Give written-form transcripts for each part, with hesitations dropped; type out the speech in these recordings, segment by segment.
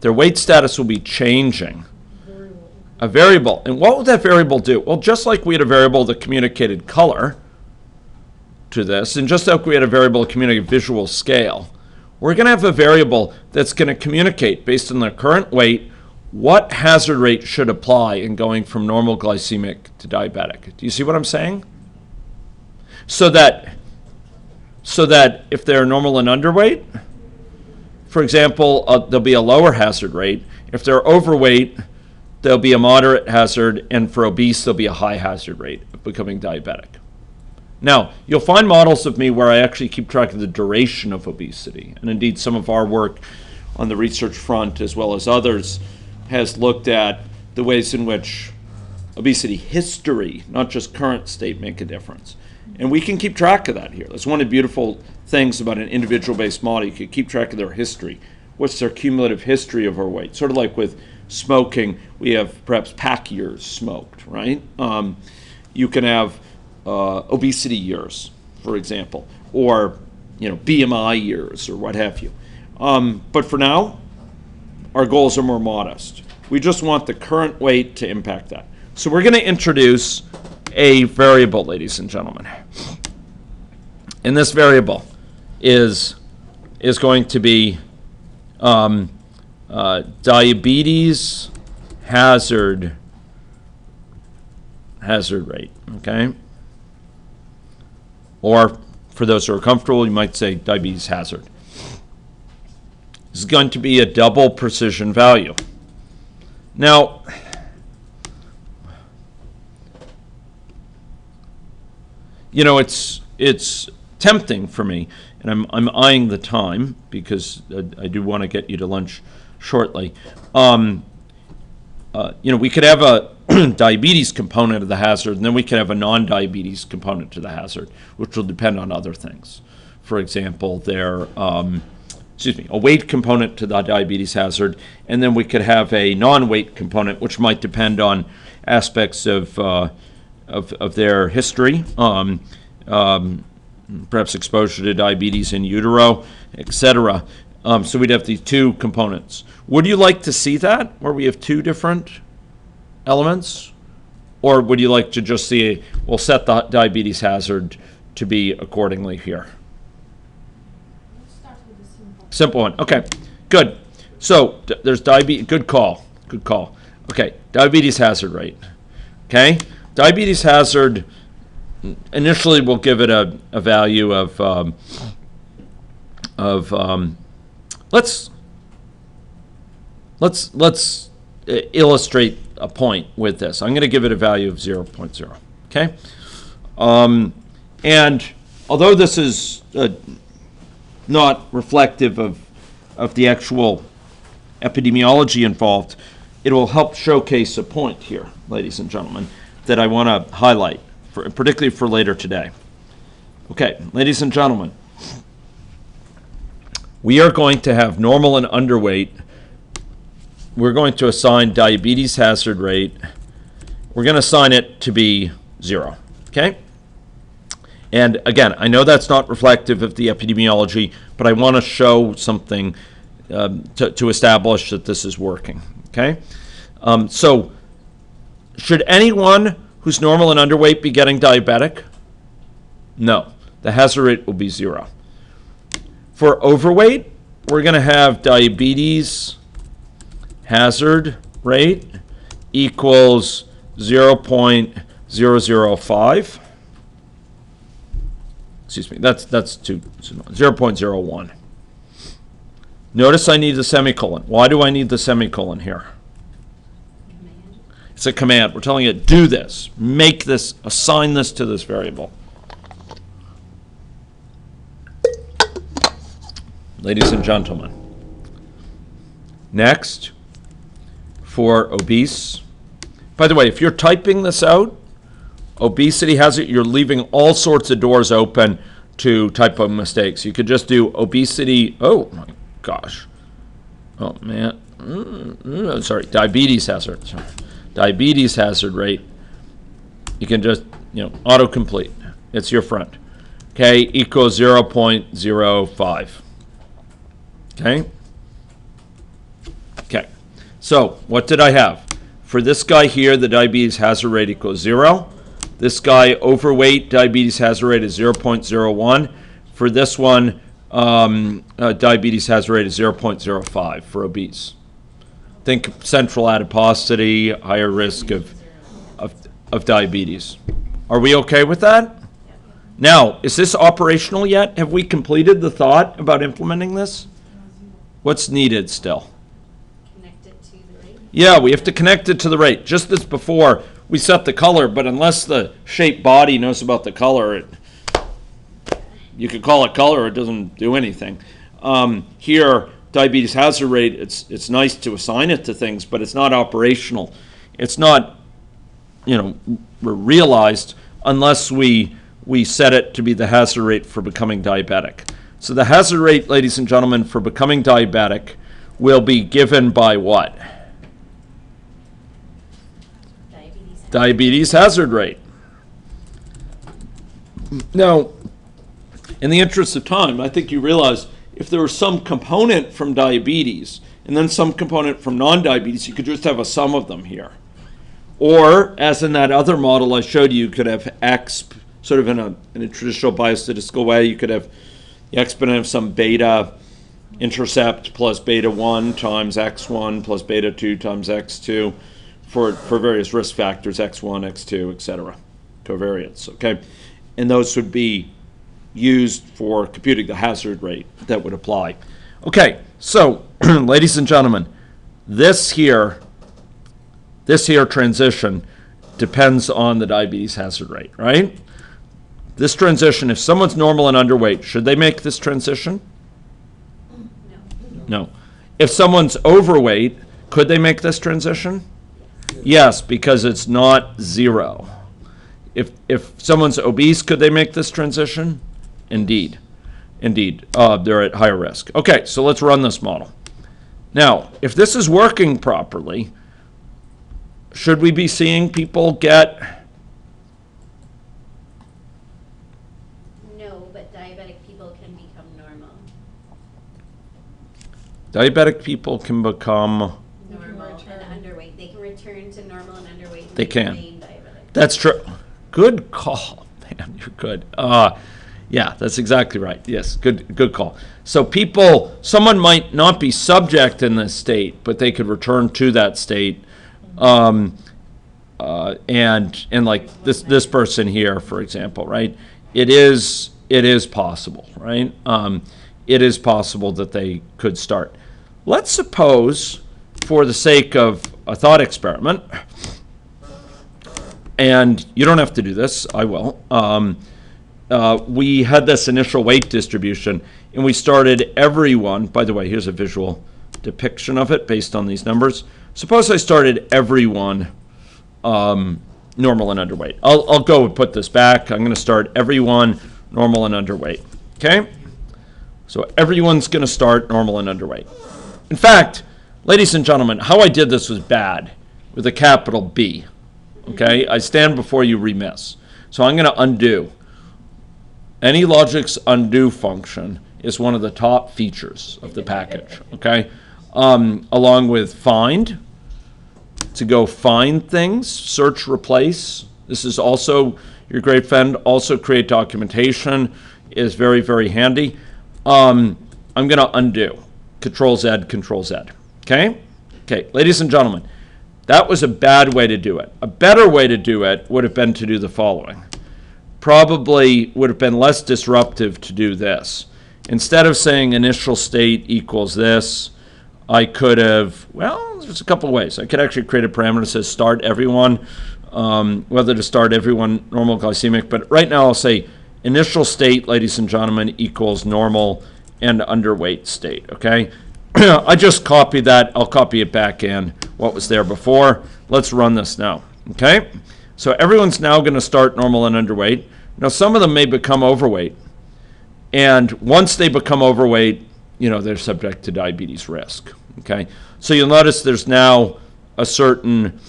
their weight status will be changing. A variable. And what would that variable do? Well, just like we had a variable that communicated color to this, and just like we had a variable that communicated visual scale, we're going to have a variable that's going to communicate, based on their current weight, what hazard rate should apply in going from normal glycemic to diabetic. Do you see what I'm saying? So that if they're normal and underweight, for example, there'll be a lower hazard rate. If they're overweight, there'll be a moderate hazard, and for obese, there'll be a high hazard rate of becoming diabetic. Now, you'll find models of me where I actually keep track of the duration of obesity, and indeed some of our work on the research front, as well as others, has looked at the ways in which obesity history, not just current state, make a difference. And we can keep track of that here. That's one of the beautiful things about an individual-based model. You can keep track of their history. What's their cumulative history of our weight? Sort of like with smoking, we have perhaps pack years smoked, right? You can have obesity years, for example, or BMI years, or what have you. But for now, our goals are more modest. We just want the current weight to impact that. So we're going to introduce a variable, ladies and gentlemen. And this variable is going to be diabetes hazard rate, okay? Or for those who are comfortable, you might say diabetes hazard. This is going to be a double precision value. Now, it's tempting for me, and I'm eyeing the time because I do want to get you to lunch shortly. We could have a diabetes component of the hazard, and then we could have a non-diabetes component to the hazard, which will depend on other things. For example, a weight component to the diabetes hazard, and then we could have a non-weight component, which might depend on aspects of their history, perhaps exposure to diabetes in utero, etc. So we'd have these two components. Would you like to see that, where we have two different elements? Or would you like to just see, we'll set the diabetes hazard to be accordingly here? Let's start with the simple one. Okay, good. So there's diabetes, good call. Okay, diabetes hazard rate. Okay, diabetes hazard, initially we'll give it a value of let's illustrate a point with this. I'm going to give it a value of 0.0. Okay, and although this is not reflective of the actual epidemiology involved, it will help showcase a point here, ladies and gentlemen, that I want to highlight, particularly for later today. Okay, ladies and gentlemen, we are going to have normal and underweight. We're going to assign diabetes hazard rate. We're going to assign it to be 0, okay? And again, I know that's not reflective of the epidemiology, but I want to show something to establish that this is working, okay? So should anyone who's normal and underweight be getting diabetic? No, the hazard rate will be 0. For overweight, we're going to have diabetes hazard rate equals 0.005. Excuse me, that's 0.01. Notice I need the semicolon. Why do I need the semicolon here? It's a command. We're telling it, do this, make this, assign this to this variable. Ladies and gentlemen, next, for obese. By the way, if you're typing this out, obesity has it, you're leaving all sorts of doors open to typo mistakes. You could just do obesity, oh my gosh. Oh man, sorry, diabetes hazard. Sorry. Diabetes hazard rate. You can just, autocomplete. It's your friend. Okay, equals 0.05. Okay? Okay, so what did I have? For this guy here, the diabetes hazard rate equals 0. This guy, overweight, diabetes hazard rate is 0.01. For this one, diabetes hazard rate is 0.05 for obese. Think central adiposity, higher risk of diabetes. Are we okay with that? Now, is this operational yet? Have we completed the thought about implementing this? What's needed still? Connect it to the rate. Yeah, we have to connect it to the rate. Just as before, we set the color, but unless the shaped body knows about the color, you could call it color, it doesn't do anything. Here, diabetes hazard rate, it's nice to assign it to things, but it's not operational. It's not, realized unless we set it to be the hazard rate for becoming diabetic. So the hazard rate, ladies and gentlemen, for becoming diabetic will be given by what? Diabetes hazard rate. Now, in the interest of time, I think you realize if there was some component from diabetes and then some component from non-diabetes, you could just have a sum of them here. Or, as in that other model I showed you, you could have x, sort of in a traditional biostatistical way, you could have the exponent of some beta intercept plus beta 1 times x1 plus beta 2 times x2 for various risk factors, x1, x2, etc., covariates, okay? And those would be used for computing the hazard rate that would apply. Okay, so, ladies and gentlemen, this here transition depends on the diabetes hazard rate, right? This transition, if someone's normal and underweight, should they make this transition? No. If someone's overweight, could they make this transition? Yes, because it's not 0. If someone's obese, could they make this transition? Indeed. They're at higher risk. Okay, so let's run this model. Now, if this is working properly, should we be seeing people get... No, but diabetic people can become normal. Diabetic people can become... Normal and underweight. They can return to normal and underweight. And They can. remain diabetic. That's true. Good call. Man, you're good. Yeah, that's exactly right. Yes, good call. So someone might not be subject in this state, but they could return to that state. And like this person here, for example, right? It is possible, right? It is possible that they could start. Let's suppose, for the sake of a thought experiment, and you don't have to do this, I will. We had this initial weight distribution, and we started everyone. By the way, here's a visual depiction of it based on these numbers. Suppose I started everyone normal and underweight. I'll go and put this back. I'm going to start everyone normal and underweight. Okay? So everyone's going to start normal and underweight. In fact, ladies and gentlemen, how I did this was bad with a capital B. Okay? I stand before you remiss. So I'm going to undo. AnyLogic's undo function is one of the top features of the package. Okay? Along with find, to go find things, search, replace. This is also your great friend. Also create documentation is very, very handy. I'm going to undo. Control Z, Control Z. Okay? Okay, ladies and gentlemen, that was a bad way to do it. A better way to do it would have been to do the following. Probably would have been less disruptive to do this. Instead of saying initial state equals this, I could have, well, there's a couple of ways. I could actually create a parameter that says start everyone, whether to start everyone normal glycemic, but right now I'll say initial state, ladies and gentlemen, equals normal and underweight state, okay? I just copied that. I'll copy it back in what was there before. Let's run this now, okay? So everyone's now going to start normal and underweight. Now, some of them may become overweight. And once they become overweight, they're subject to diabetes risk, okay? So you'll notice there's now a certain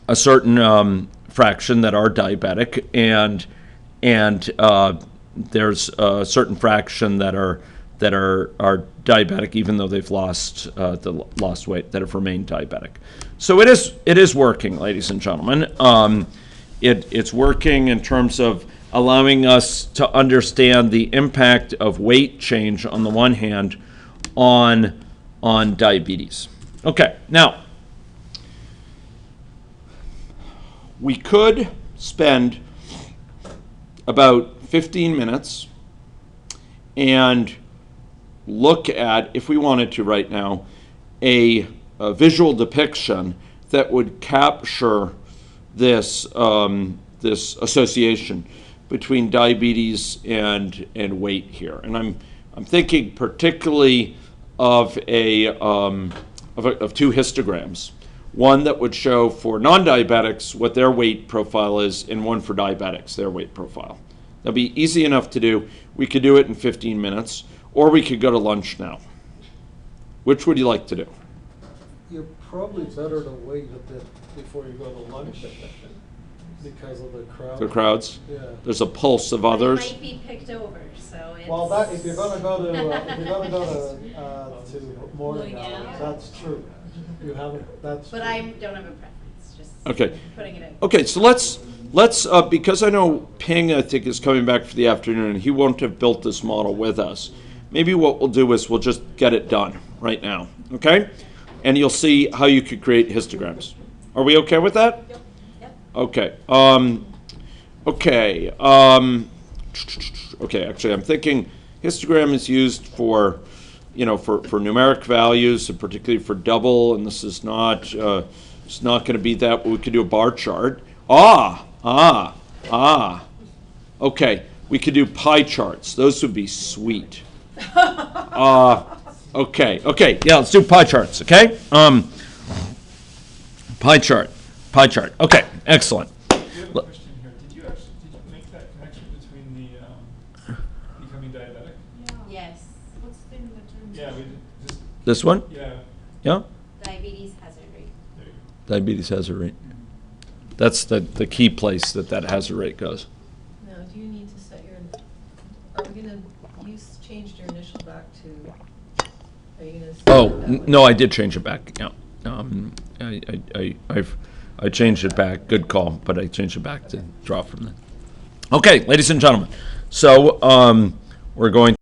fraction that are diabetic, and there's a certain fraction that that are diabetic, even though they've lost weight, that have remained diabetic. So it is working, ladies and gentlemen. It's working in terms of allowing us to understand the impact of weight change on the one hand on diabetes. Okay, now we could spend about 15 minutes and look at, if we wanted to right now, a visual depiction that would capture this this association between diabetes and weight here. And I'm thinking particularly of of two histograms. One that would show for non-diabetics what their weight profile is, and one for diabetics, their weight profile. That'd be easy enough to do. We could do it in 15 minutes, or we could go to lunch now. Which would you like to do? You're probably better to wait a bit before you go to lunch because of the crowd. The crowds? Yeah. There's a pulse of But others. it might be picked over, so it's. Well, that if you're gonna go to morning Morning hours, hours. that's true. You haven't. That's. But true. I don't have a preference, just Okay. putting it in. Okay, so let's because I know Ping, I think, is coming back for the afternoon, and he won't have built this model with us. Maybe what we'll do is we'll just get it done right now, okay? And you'll see how you could create histograms. Are we okay with that? Yep. Yep. Okay. Okay. Actually, I'm thinking histogram is used for, for numeric values, and particularly for double. And this is not. It's not going to be that. But we could do a bar chart. Okay. We could do pie charts. Those would be sweet. Okay. Yeah. Let's do pie charts. Okay. Pie chart. Okay, excellent. I have a question here. Did you make that connection between the becoming diabetic? Yes. What's the name of the term? Yeah, we did just, This one? yeah, Yeah? Diabetes hazard rate. there you go. Diabetes hazard rate. That's the key place that hazard rate goes. Now, do you need to set your, are we gonna, you changed your initial back to, are you gonna? set Oh, it that way? no, I did change it back, yeah. I changed it back, good call, but I changed it back to draw from that. Okay, ladies and gentlemen, so we're going